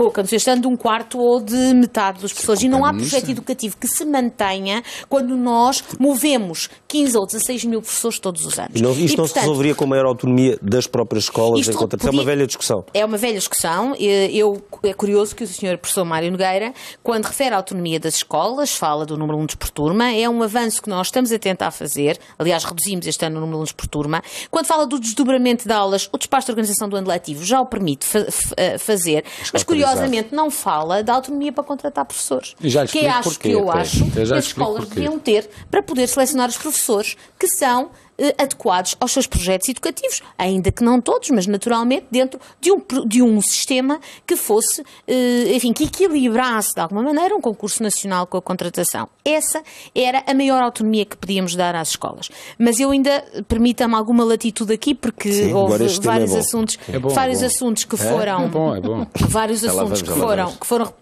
de 1/4 ou de metade dos professores. E não há projeto educativo que se mantenha quando nós movemos 15 ou 16 mil professores todos os anos. Isto não se resolveria com a maior autonomia das próprias escolas? É uma velha discussão. É uma velha discussão. É curioso que o senhor professor Mário Nogueira, quando refere à autonomia das escolas, fala do número de alunos por turma, é um avanço que nós estamos a tentar fazer, aliás reduzimos este ano o número de alunos por turma. Quando fala do desdobramento de aulas, o despacho de organização do ano letivo já o permite fazer, mas curiosamente não fala da autonomia para contratar professores. Que eu acho que as escolas deviam ter para poder selecionar os professores que são adequados aos seus projetos educativos, ainda que não todos, mas naturalmente dentro de um sistema que fosse, enfim, que equilibrasse de alguma maneira um concurso nacional com a contratação. Essa era a maior autonomia que podíamos dar às escolas. Mas eu ainda, permita-me alguma latitude aqui, porque houve vários assuntos que foram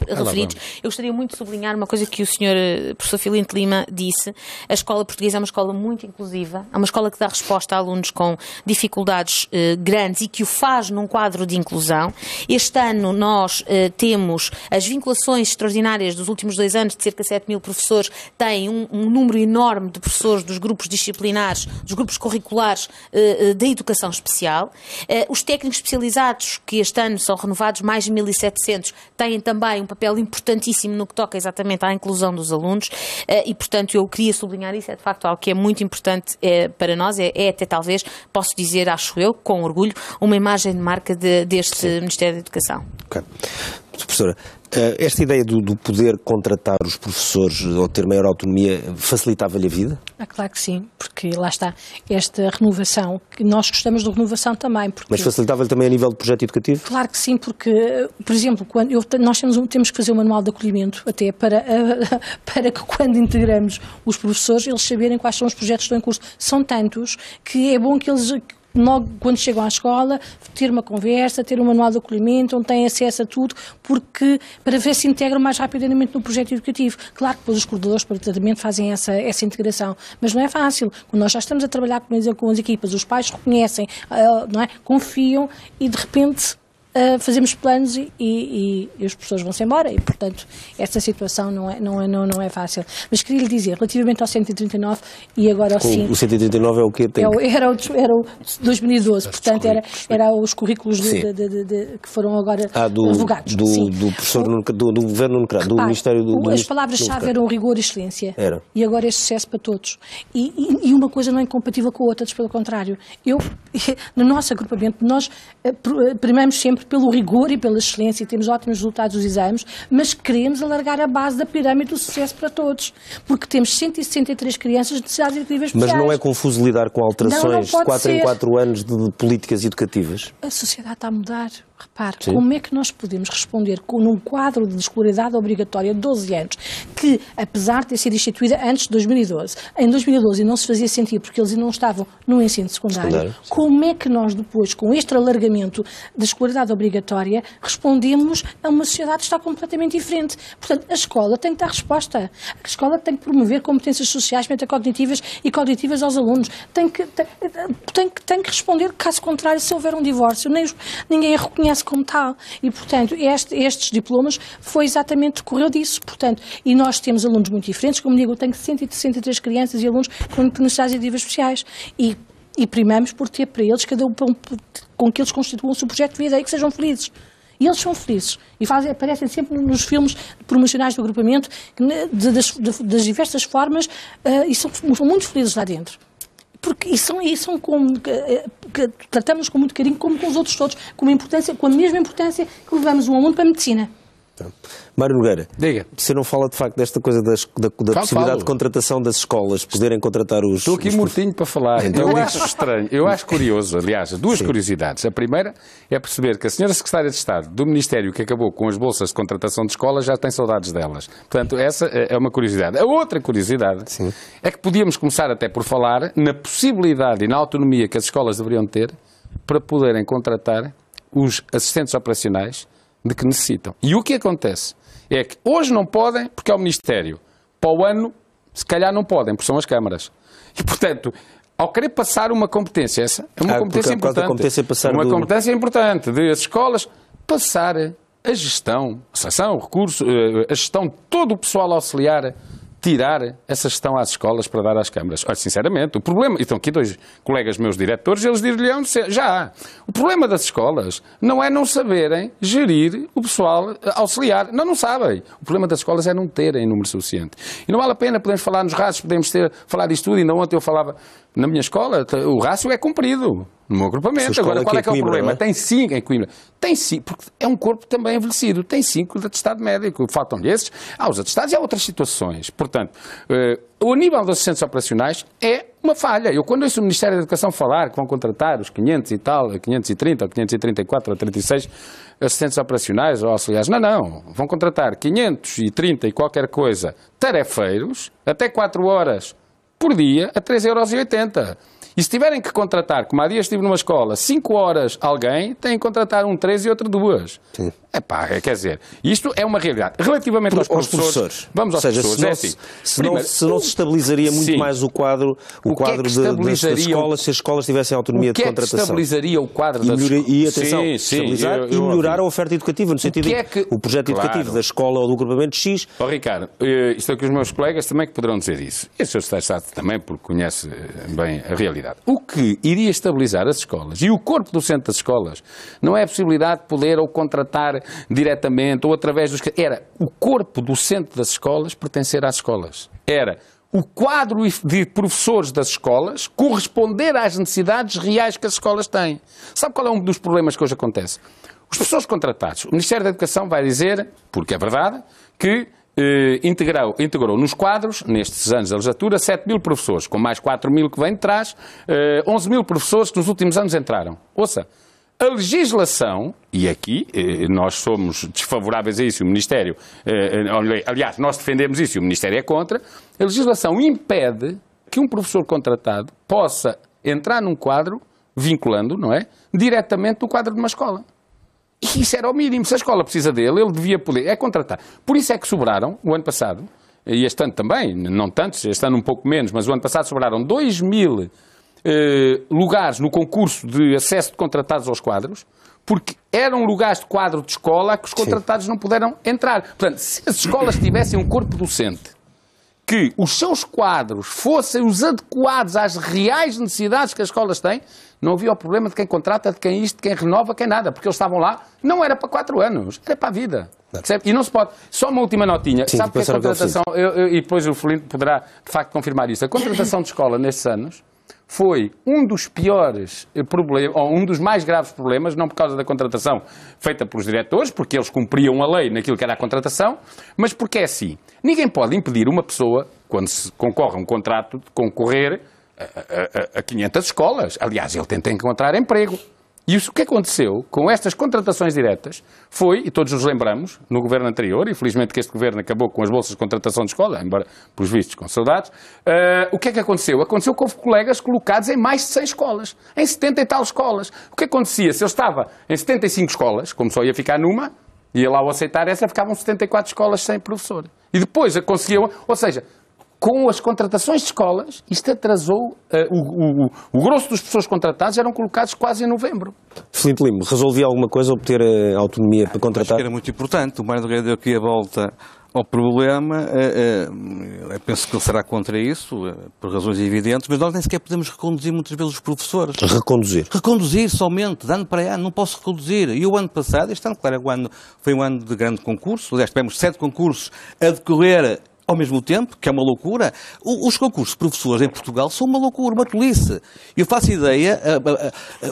referidos. Eu gostaria muito de sublinhar uma coisa que o Sr. professor Filinto Lima disse. A escola portuguesa é uma escola muito inclusiva, é uma escola escola que dá resposta a alunos com dificuldades grandes e que o faz num quadro de inclusão. Este ano nós temos as vinculações extraordinárias dos últimos 2 anos, de cerca de 7 mil professores, têm um número enorme de professores dos grupos disciplinares, dos grupos curriculares da educação especial. Os técnicos especializados, que este ano são renovados, mais de 1.700, têm também um papel importantíssimo no que toca exatamente à inclusão dos alunos e, portanto, eu queria sublinhar isso, é de facto algo que é muito importante para nós, é até talvez, posso dizer, acho eu, com orgulho, uma imagem de marca deste Ministério da Educação. Ok. Professora, esta ideia do poder contratar os professores ou ter maior autonomia facilitava-lhe a vida? Claro que sim, porque lá está, esta renovação, que nós gostamos de renovação também. Porque... Mas facilitava-lhe também a nível de projeto educativo? Claro que sim, porque, por exemplo, nós temos que fazer um manual de acolhimento até para que quando integramos os professores, eles saberem quais são os projetos que estão em curso. São tantos que é bom que eles... logo quando chegam à escola, ter uma conversa, ter um manual de acolhimento, onde têm acesso a tudo, porque para ver se integram mais rapidamente no projeto educativo. Claro que depois os coordenadores para o tratamento fazem essa integração, mas não é fácil. Quando nós já estamos a trabalhar com as equipas, os pais reconhecem, não é? Confiam e de repente fazemos planos e os professores vão-se embora e, portanto, essa situação não é fácil. Mas queria lhe dizer, relativamente ao 139 e agora ao 5... O 139 é o quê? Era o 2012, portanto, era os currículos que foram agora revogados. Do professor, do Governo Nuno, do Ministério do... As palavras-chave eram rigor e excelência. Era. E agora é sucesso para todos. E uma coisa não é incompatível com a outra, pelo contrário. No nosso agrupamento, nós primamos sempre pelo rigor e pela excelência, e temos ótimos resultados dos exames, mas queremos alargar a base da pirâmide do sucesso para todos, porque temos 163 crianças de necessidades educativas especiais. Mas não é confuso lidar com alterações de 4 em 4 anos de políticas educativas? A sociedade está a mudar. Repare, como é que nós podemos responder num quadro de escolaridade obrigatória de 12 anos, que, apesar de ter sido instituída antes de 2012, em 2012 não se fazia sentido porque eles não estavam no ensino secundário, como é que nós depois, com este alargamento da escolaridade obrigatória, respondemos a uma sociedade que está completamente diferente? Portanto, a escola tem que dar resposta. A escola tem que promover competências sociais, metacognitivas e cognitivas aos alunos. Tem que responder, caso contrário, se houver um divórcio, ninguém a reconhece como tal. E, portanto, estes diplomas decorreu disso. Portanto, e nós temos alunos muito diferentes, como digo, eu tenho 163 crianças e alunos com necessidades educativas especiais. E primamos por ter para eles, cada um com que eles constituam o seu projeto de vida e que sejam felizes. E eles são felizes. E aparecem sempre nos filmes promocionais do agrupamento, das diversas formas, e são muito felizes lá dentro. Porque tratamos com muito carinho, como com os outros todos, com a mesma importância que levamos um aluno para a medicina. Mário Nogueira, diga. Você não fala de facto desta coisa da possibilidade de contratação das escolas, poderem contratar os... Estou aqui mortinho para falar. Então, eu acho estranho, eu acho curioso, aliás, duas curiosidades. A primeira é perceber que a senhora Secretária de Estado do Ministério que acabou com as bolsas de contratação de escolas já tem saudades delas. Portanto, essa é uma curiosidade. A outra curiosidade é que podíamos começar até por falar na possibilidade e na autonomia que as escolas deveriam ter para poderem contratar os assistentes operacionais de que necessitam. E o que acontece é que hoje não podem porque é o Ministério. Para o ano, se calhar não podem, porque são as câmaras. E, portanto, ao querer passar uma competência, essa é uma competência importante. Competência importante de as escolas passar a gestão, a seleção, o recurso, a gestão de todo o pessoal auxiliar, tirar essa gestão às escolas para dar às câmaras. Olha, sinceramente, o problema... Estão aqui 2 colegas meus diretores, eles diriam já. O problema das escolas não é não saberem gerir o pessoal auxiliar. Não sabem. O problema das escolas é não terem número suficiente. E não vale a pena, podemos falar nos rácios, podemos falar disto tudo. Ainda ontem eu falava na minha escola, o rácio é cumprido. No meu agrupamento. Agora, qual é que é o problema? Tem 5 em Coimbra. Tem 5, porque é um corpo também envelhecido. Tem 5 de atestado médico. Faltam-lhe esses. Os atestados e há outras situações. Portanto, o nível dos assistentes operacionais é uma falha. Eu, quando ouço o Ministério da Educação falar que vão contratar os 500 e tal, 530, ou 534, ou 36 assistentes operacionais ou auxiliares, não. Vão contratar 530 e qualquer coisa tarefeiros, até 4 horas por dia, a 3,80 €. E se tiverem que contratar, como há dias estive numa escola, 5 horas alguém, têm que contratar 3 e outro 2. Sim. Quer dizer, isto é uma realidade. Relativamente aos professores, vamos aos professores. Se não se estabilizaria muito mais o quadro das escolas, se as escolas tivessem autonomia de contratação. O que é que estabilizaria o quadro das escolas? E atenção, estabilizar e melhorar a oferta educativa, no sentido de que o projeto educativo da escola ou do agrupamento X... Ricardo, isto é que os meus colegas também que poderão dizer isso. E o Sr. Secretário de Estado também, porque conhece bem a realidade. O que iria estabilizar as escolas e o corpo docente das escolas não é a possibilidade de poder ou contratar diretamente ou através dos... Era o corpo docente das escolas pertencer às escolas. Era o quadro de professores das escolas corresponder às necessidades reais que as escolas têm. Sabe qual é um dos problemas que hoje acontece? Os professores contratados, o Ministério da Educação vai dizer, porque é verdade, que integrou nos quadros, nestes anos da legislatura, 7 mil professores, com mais 4 mil que vêm de trás, 11 mil professores que nos últimos anos entraram. Ouça, a legislação, e aqui nós somos desfavoráveis a isso, o Ministério, aliás, nós defendemos isso e o Ministério é contra, a legislação impede que um professor contratado possa entrar num quadro, vinculando, não é, diretamente no quadro de uma escola. E isso era o mínimo. Se a escola precisa dele, ele devia poder contratar. Por isso é que sobraram, o ano passado, e este ano também, não tantos, este ano um pouco menos, mas o ano passado sobraram 2 mil lugares no concurso de acesso de contratados aos quadros, porque eram lugares de quadro de escola que os contratados não puderam entrar. Portanto, se as escolas tivessem um corpo docente, que os seus quadros fossem os adequados às reais necessidades que as escolas têm, não havia o problema de quem contrata, de quem isto, de quem renova, quem nada, porque eles estavam lá, não era para 4 anos, era para a vida. Percebe? E não se pode... Só uma última notinha. Sim, sabe que a contratação... e depois o Felipe poderá, de facto, confirmar isso. A contratação de escola nestes anos foi um dos piores problemas, ou um dos mais graves problemas, não por causa da contratação feita pelos diretores, porque eles cumpriam a lei naquilo que era a contratação, mas porque é assim. Ninguém pode impedir uma pessoa, quando se concorre a um contrato, de concorrer a 500 escolas. Aliás, ele tenta encontrar emprego. E o que aconteceu com estas contratações diretas foi, e todos nos lembramos, no governo anterior, e felizmente que este governo acabou com as bolsas de contratação de escola, embora, pelos vistos, com saudades, o que é que aconteceu? Aconteceu que houve colegas colocados em mais de 100 escolas, em 70 e tal escolas. O que acontecia? Se ele estava em 75 escolas, como só ia ficar numa, ia lá ao aceitar essa, ficavam 74 escolas sem professor. E depois conseguiam, ou seja... Com as contratações de escolas, isto atrasou, o grosso dos professores contratados eram colocados quase em novembro. Filipe Lima, resolvia alguma coisa obter autonomia para contratar? Acho que era muito importante. O Mário Nogueira deu aqui a volta ao problema. Eu penso que ele será contra isso, por razões evidentes, mas nós nem sequer podemos reconduzir muitas vezes os professores. Reconduzir? Reconduzir somente, de ano para ano, não posso reconduzir. E o ano passado, este ano, claro, foi um ano de grande concurso. Aliás, tivemos 7 concursos a decorrer ao mesmo tempo, que é uma loucura. Os concursos de professores em Portugal são uma loucura, uma tolice. Eu faço ideia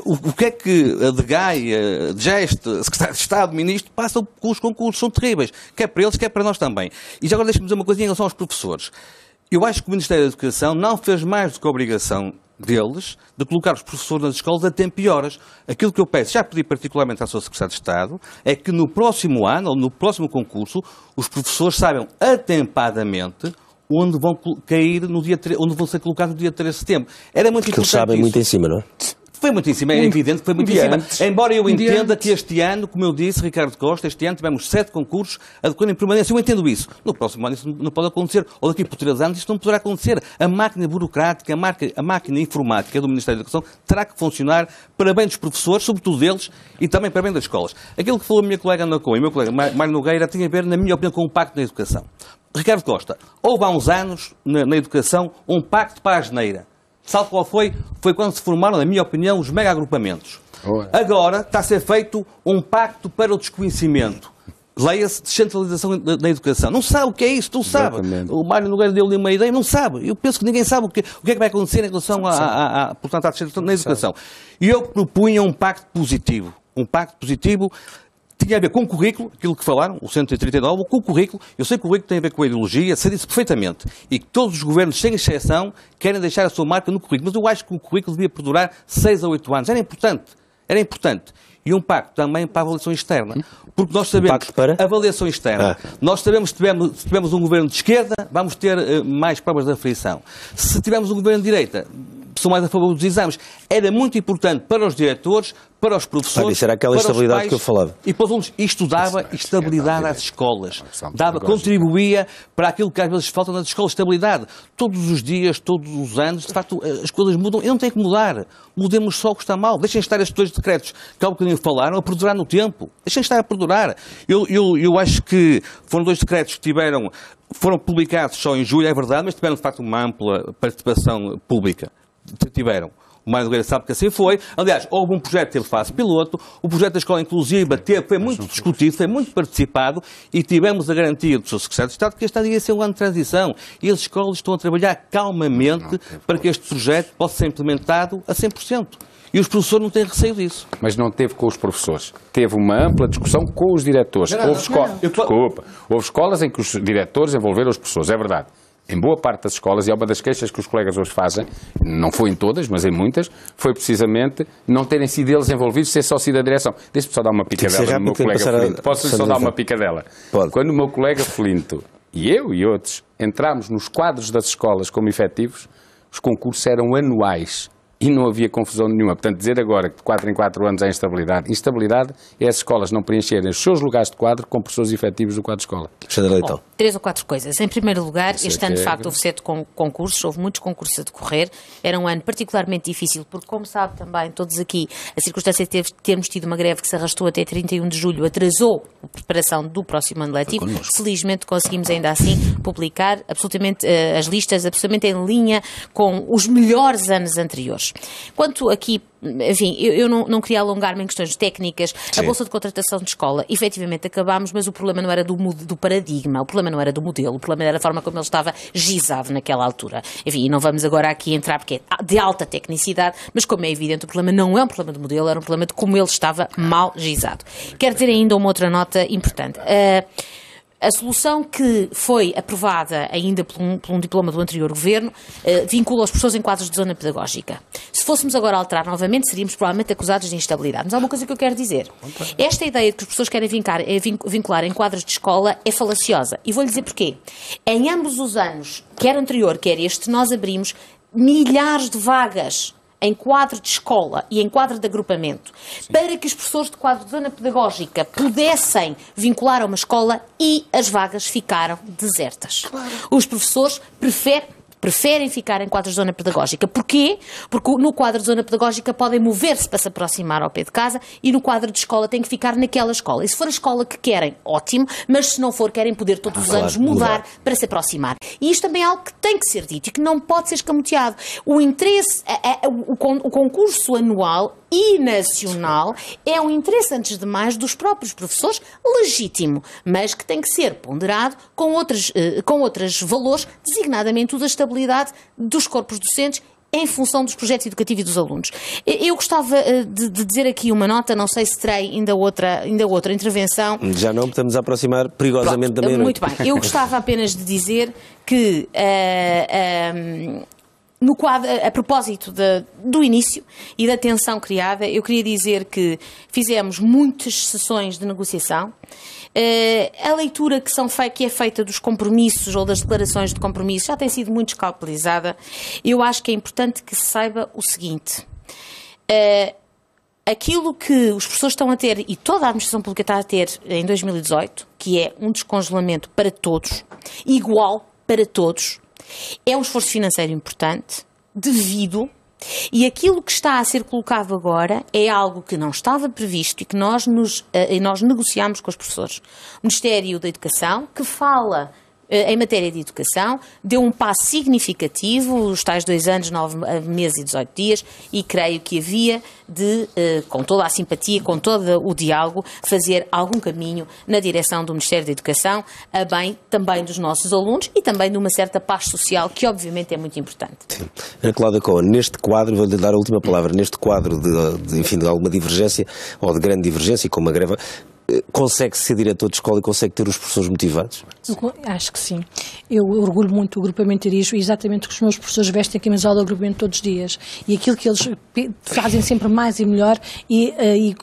o que é que a Gaia, de Gesto, Secretário de Estado, Ministro, passam com os concursos, são terríveis, quer para eles, quer para nós também. E já agora deixe-me dizer uma coisinha em relação aos professores. Eu acho que o Ministério da Educação não fez mais do que a obrigação deles de colocar os professores nas escolas a tempo e horas. Aquilo que eu peço, já pedi particularmente à Sra. Secretária de Estado, é que no próximo ano, ou no próximo concurso, os professores saibam atempadamente onde vão cair no dia 3, onde vão ser colocados no dia 3 de setembro. Era muito importante. Eles sabem muito em cima, não é? Foi muito em cima, é evidente que foi muito em cima. Embora eu entenda que este ano, como eu disse, Ricardo Costa, este ano tivemos 7 concursos a decorrer em permanência. Eu entendo isso. No próximo ano isso não pode acontecer. Ou daqui por 3 anos isto não poderá acontecer. A máquina burocrática, a máquina informática do Ministério da Educação terá que funcionar para bem dos professores, sobretudo deles, e também para bem das escolas. Aquilo que falou a minha colega Ana Coa e o meu colega Mário Nogueira tinha a ver, na minha opinião, com o pacto na educação. Ricardo Costa, houve há uns anos, na educação, um pacto para a asneira. Sabe qual foi? Foi quando se formaram, na minha opinião, os mega-agrupamentos. Agora está a ser feito um pacto para o desconhecimento. Leia-se descentralização na educação. Não sabe o que é isso, não sabe. O Mário Nogueira deu-lhe uma ideia, não sabe. Eu penso que ninguém sabe o que é que vai acontecer em relação portanto, à descentralização na educação. E eu propunha um pacto positivo. Um pacto positivo tinha a ver com o currículo, aquilo que falaram, o 139, com o currículo. Eu sei que o currículo tem a ver com a ideologia, sei disso perfeitamente. E que todos os governos, sem exceção, querem deixar a sua marca no currículo. Mas eu acho que o currículo devia perdurar 6 a 8 anos. Era importante. Era importante. E um pacto também para a avaliação externa. Porque nós sabemos... para? Avaliação externa. Nós sabemos que se tivermos um governo de esquerda, vamos ter mais provas de aflição. Se tivermos um governo de direita, são mais a favor dos exames. Era muito importante para os diretores, para os professores, isso era aquela para estabilidade os pais, que eu falava. E para os alunos. Isto dava estabilidade às escolas. Contribuía para aquilo que às vezes falta nas escolas, estabilidade. Todos os dias, todos os anos, de facto, as coisas mudam e não tem que mudar. Mudemos só o que está mal. Deixem estar estes 2 decretos que há um bocadinho falaram a perdurar no tempo. Deixem estar a perdurar. Eu acho que foram 2 decretos que foram publicados só em julho, é verdade, mas tiveram de facto uma ampla participação pública. Tiveram. O Mário Nogueira sabe que assim foi. Aliás, houve um projeto que teve fase piloto, o projeto da Escola Inclusiva foi muito discutido, foi muito participado e tivemos a garantia do Sr. Secretário de Estado que este ano ia ser um ano de transição. E as escolas estão a trabalhar calmamente para que este projeto possa ser implementado a 100%. E os professores não têm receio disso. Mas não teve com os professores. Teve uma ampla discussão com os diretores. Houve escolas em que os diretores envolveram os professores, é verdade. Em boa parte das escolas, e é uma das queixas que os colegas hoje fazem, não foi em todas, mas em muitas, foi precisamente não terem sido eles envolvidos, ser sócio da direção. Deixa-me só dar uma picadela no meu colega Felinto. Posso só dar uma picadela? Pode. Quando o meu colega Felinto, e eu e outros, entramos nos quadros das escolas como efetivos, os concursos eram anuais. E não havia confusão nenhuma. Portanto, dizer agora que de 4 em 4 anos há instabilidade. Instabilidade é as escolas não preencherem os seus lugares de quadro com professores efetivos do quadro de escola. Bom, 3 ou 4 coisas. Em primeiro lugar, este ano, de facto, houve 7 concursos, houve muitos concursos a decorrer. Era um ano particularmente difícil, porque, como sabe também, todos aqui, a circunstância de termos tido uma greve que se arrastou até 31 de julho atrasou a preparação do próximo ano letivo. Felizmente, conseguimos ainda assim publicar absolutamente as listas absolutamente em linha com os melhores anos anteriores. Quanto aqui, enfim, eu não queria alongar-me em questões técnicas. Sim. A bolsa de contratação de escola, efetivamente acabámos, mas o problema não era do paradigma, o problema não era do modelo, o problema era da forma como ele estava gizado naquela altura. Enfim, não vamos agora aqui entrar porque é de alta tecnicidade, mas como é evidente, o problema não é um problema de modelo, era um problema de como ele estava mal gizado. Quero dizer ainda uma outra nota importante. A solução que foi aprovada ainda por um diploma do anterior governo vincula os professores em quadros de zona pedagógica. Se fôssemos agora alterar novamente, seríamos provavelmente acusados de instabilidade. Mas há uma coisa que eu quero dizer. Esta ideia de que os professores querem vincular em quadros de escola é falaciosa. E vou-lhe dizer porquê. Em ambos os anos, quer anterior, quer este, nós abrimos milhares de vagas em quadro de escola e em quadro de agrupamento, para que os professores de quadro de zona pedagógica pudessem vincular a uma escola e as vagas ficaram desertas. Claro. Os professores preferem ficar em quadros de zona pedagógica. Porquê? Porque no quadro de zona pedagógica podem mover-se para se aproximar ao pé de casa e no quadro de escola têm que ficar naquela escola. E se for a escola que querem, ótimo, mas se não for, querem poder todos os anos mudar para se aproximar. E isto também é algo que tem que ser dito e que não pode ser escamoteado. O interesse, o concurso anual e nacional é um interesse, antes de mais, dos próprios professores, legítimo, mas que tem que ser ponderado com outros valores, designadamente o da estabilidade dos corpos docentes em função dos projetos educativos e dos alunos. Eu gostava de dizer aqui uma nota, não sei se terei ainda outra intervenção. Já não, estamos a aproximar perigosamente da meia-noite. Muito bem. Eu gostava apenas de dizer que no quadro, a propósito do início e da tensão criada, eu queria dizer que fizemos muitas sessões de negociação. A leitura que é feita dos compromissos ou das declarações de compromisso já tem sido muito escalpelizada. Eu acho que é importante que se saiba o seguinte. Aquilo que os professores estão a ter e toda a administração pública está a ter em 2018, que é um descongelamento para todos, igual para todos, é um esforço financeiro importante, devido, e aquilo que está a ser colocado agora é algo que não estava previsto e que nós negociámos com os professores. O Ministério da Educação, que fala em matéria de educação, deu um passo significativo, os tais 2 anos, 9 meses e 18 dias, e creio que havia de, com toda a simpatia, com todo o diálogo, fazer algum caminho na direção do Ministério da Educação, a bem também dos nossos alunos e também de uma certa paz social, que obviamente é muito importante. Sim. Ana Cláudia Cohen, neste quadro, vou-lhe dar a última palavra, neste quadro de alguma divergência, ou de grande divergência, como a greve, consegue ser diretor de escola e consegue ter os professores motivados? Acho que sim. Eu orgulho muito o agrupamento Irijo e exatamente o que os meus professores vestem a camisola do agrupamento todos os dias. E aquilo que eles fazem sempre mais e melhor, e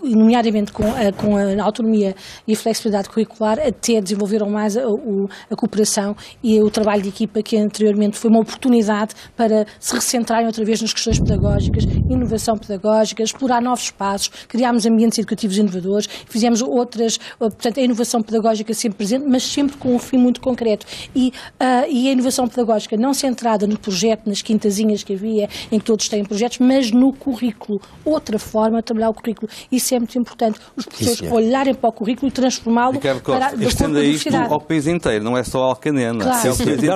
nomeadamente com a autonomia e a flexibilidade curricular, até desenvolveram mais a cooperação e o trabalho de equipa, que anteriormente foi uma oportunidade para se recentrarem outra vez nas questões pedagógicas, inovação pedagógica, explorar novos espaços, criámos ambientes educativos inovadores, fizemos outras, portanto, a inovação pedagógica sempre presente, mas sempre com um fim muito concreto. E a inovação pedagógica não centrada no projeto, nas quintazinhas que havia, em que todos têm projetos, mas no currículo. Outra forma de trabalhar o currículo. Isso é muito importante. Os professores olharem para o currículo e transformá-lo para estenda isto ao país inteiro, não é só Alcanena. Claro.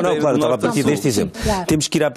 Não, claro, estava a partir deste exemplo. Claro. Temos que ir à